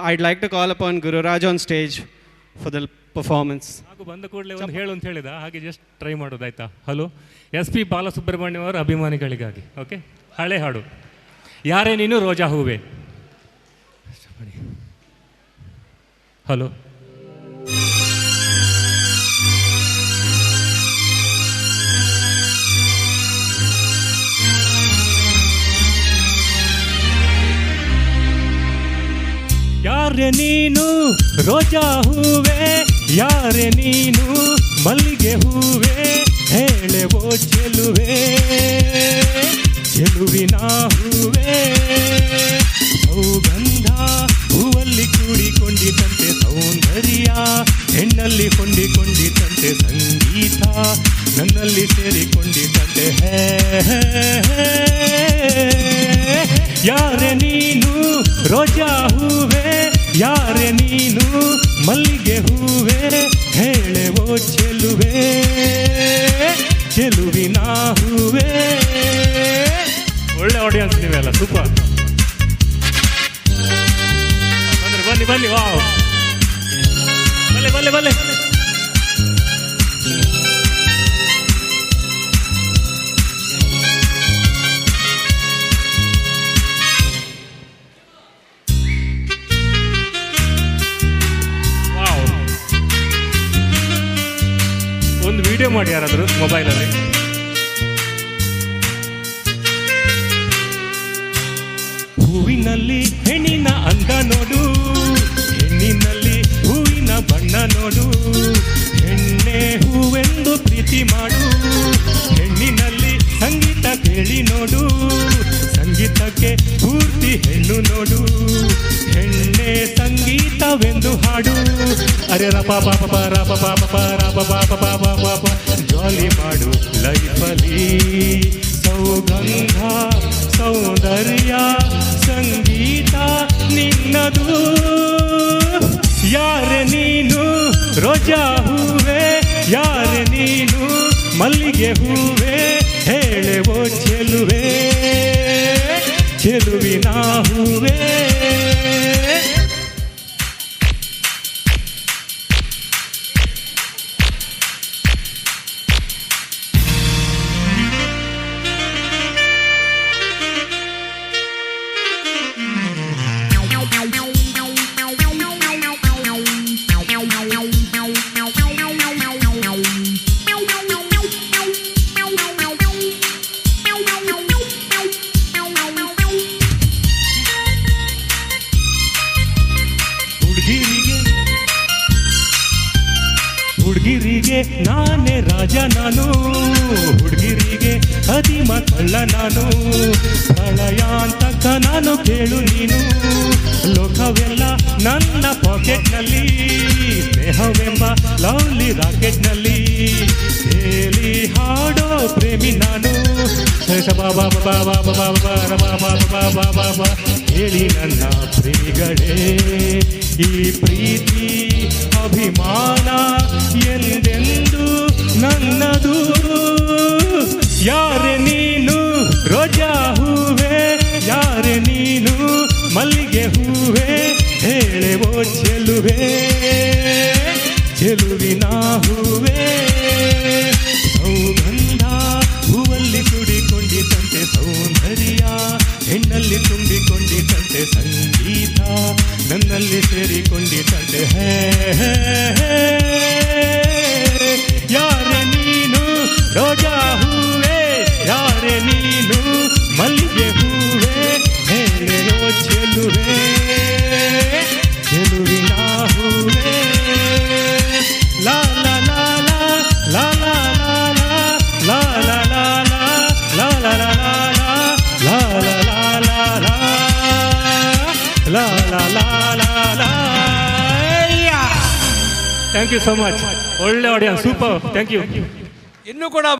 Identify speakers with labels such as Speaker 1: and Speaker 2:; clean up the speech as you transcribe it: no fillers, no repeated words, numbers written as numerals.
Speaker 1: I'd like to call upon Gururaj on stage for the performance.
Speaker 2: ಹಾಗೂ ಬಂದ ಕೂಡಲೇ ಒಂದು ಹೇಳು ಅಂತ ಹೇಳಿದ ಹಾಗೆ ಜಸ್ಟ್ ಟ್ರೈ ಮಾಡೋದಾಯ್ತಾ. ಹಲೋ, SP ಬಾಲಸುಬ್ರಹ್ಮಣ್ಯಂ ಅವರ ಅಭಿಮಾನಿಗಳಿಗಾಗಿ. ಓಕೆ, ಹಳೆ ಹಾಡು ಯಾರೇ ನೀನು ರೋಜಾ ಹೂವೆ. ಹಲೋ, ಯಾರೆ ನೀನು ರೋಜಾ ಹೂವೆ, ಯಾರೆ ನೀನು ಮಲ್ಲಿಗೆ ಹೂವೆ, ಹೇಳೆವೋ ಚೆಲುವೆ ಚೆಲುವಿನ ಹೂವೆ. ಸೌಗಂಧ ಹೂವಲ್ಲಿ ಕೂಡಿಕೊಂಡಿದ್ದಂತೆ ಸೌಂದರ್ಯ, ಹೆಣ್ಣಲ್ಲಿ ಹೊಂದಿಕೊಂಡಿದ್ದಂತೆ ಸಂಗೀತ, ನನ್ನಲ್ಲಿ ಸೇರಿಕೊಂಡಿದ್ದಂತೆ ಯಾರೆ ನೀನು ರೋಜಾ ಹೂವೆ, ಯಾರೆ ನೀನು ಮಲ್ಲಿಗೆ ಹೂವೆ, ಹೇಳೆವೋ ಚೆಲುವೆ ಚೆಲುವಿನ ಹೂವೆ. ಒಳ್ಳೆ ಆಡಿಯನ್ಸ್ ನೀವೆಲ್ಲ, ಸೂಪರ್. ಬನ್ನಿ ಬನ್ನಿ, ವಾವ್, ಬಲ್ಲೆ ಬಲ್ಲೆ ಬಲ್ಲೆ. ಒಂದು ವಿಡಿಯೋ ಮಾಡಿ ಯಾರಾದರೂ ಮೊಬೈಲಲ್ಲಿ. ಹೂವಿನಲ್ಲಿ ಹೆಣ್ಣಿನ ಅಂದ ನೋಡು, ಹೆಣ್ಣಿನಲ್ಲಿ ಹೂವಿನ ಬಣ್ಣ ನೋಡು, ಹೆಣ್ಣೆ ಹೂವೆಂದು ಪ್ರೀತಿ ಮಾಡು, ಹೆಣ್ಣಿನಲ್ಲಿ ಸಂಗೀತ ಕೇಳಿ ನೋಡು, ಸಂಗೀತಕ್ಕೆ ಪೂರ್ತಿ ಹೆಣ್ಣು ನೋಡು, ಹೆಣ್ಣೆ ಸಂಗೀತವೆಂದು ಹಾಡು. ಅರೆ ರಪ ಪಾಪ ರಪ ಪಾಪ ರಪ ಪಾಪ ಪಾಪ ಪಾಪ ಜಾಲಿ ಮಾಡು ಲೈಫಲ್ಲಿ. ಸೌಗಂಧ ಸೌಂದರ್ಯ ಸಂಗೀತ ನಿನ್ನದು. ಯಾರೆ ನೀನು ರೋಜಾ ಹೂವೆ, ಯಾರೆ ನೀನು ಮಲ್ಲಿಗೆ ಹೂವೆ, ಹೇಳೆವೋ ಚೆಲುವೆ ಚೆಲುವಿನ ಹೂವೆ. ಹುಡುಗಿರಿಗೆ ನಾನೇ ರಾಜ ನಾನು, ಹುಡುಗಿರಿಗೆ ಅದಿಮ ಕಳ್ಳ ನಾನು, ಪ್ರಳಯಾಂತಕ ನಾನು ಕೇಳು ನೀನು, ಲೋಕವೆಲ್ಲ ನನ್ನ ಪಾಕೆಟ್ನಲ್ಲಿ, ಸ್ನೇಹವೆಂಬ ಲವ್ಲಿ ರಾಕೆಟ್ನಲ್ಲಿ, ಹೇಳಿ ಹಾಡೋ ಪ್ರೇಮಿ ನಾನು. ಬಾಬಾ ಬಾಬಾ ಬಾಬಾ ಬಾಬಾ ಬಾಬಾ ಹೇಳಿ ನನ್ನ ಪ್ರೇಮಿಗಳೇ, ಈ ಪ್ರೀತಿ ಅಭಿಮಾನ ಎಂದೆಂದು ನನ್ನದು. ಯಾರೆ ನೀನು ರೋಜಾ ಹೂವೆ, ಯಾರೆ ನೀನು ಮಲ್ಲಿಗೆ ಹೂವೆ, ಹೇಳೆವೋ ಚೆಲುವೆ ಚೆಲುವಿನ ಹೂವೆ. ಸೌಗಂಧ ಹೂವಲ್ಲಿ ಕುಡಿಕೊಂಡಿದ್ದಂತೆ ಸೌಂದರ್ಯ, ಹೆಣ್ಣಲ್ಲಿ ತುಂಬಿಕೊಂಡಿದ್ದಂತೆ ಸಂಗೀತ, ನನ್ನಲ್ಲಿ ಸೇರಿಕೊಂಡಿದ್ದಂತೆ ಯಾರೆ ನೀನು ರೋಜಾ ಹೂವೆ, ಯಾರೆ ನೀನು ಮಲ್ಲಿಗೆ ಹೂವೆ, ಹೇಳೆಯೋ ಚೆಲುವೆ ಚೆಲುವಿನ ಹೂವೆ. ಲಾ ಲಾ ಲಾ ಲಾ ಲಾ ಲಾ ಲಾ ಲಾ ಲಾ ಲಾ ಲಾ ಲಾ ಲಾ ಲಾ ಲಾ ಲಾ. Thank you so much. ಒಳ್ಳೆ ಆಡಿಯನ್ಸ್, ಸೂಪರ್, ಥ್ಯಾಂಕ್ ಯು.
Speaker 3: ಇನ್ನೂ ಕೂಡ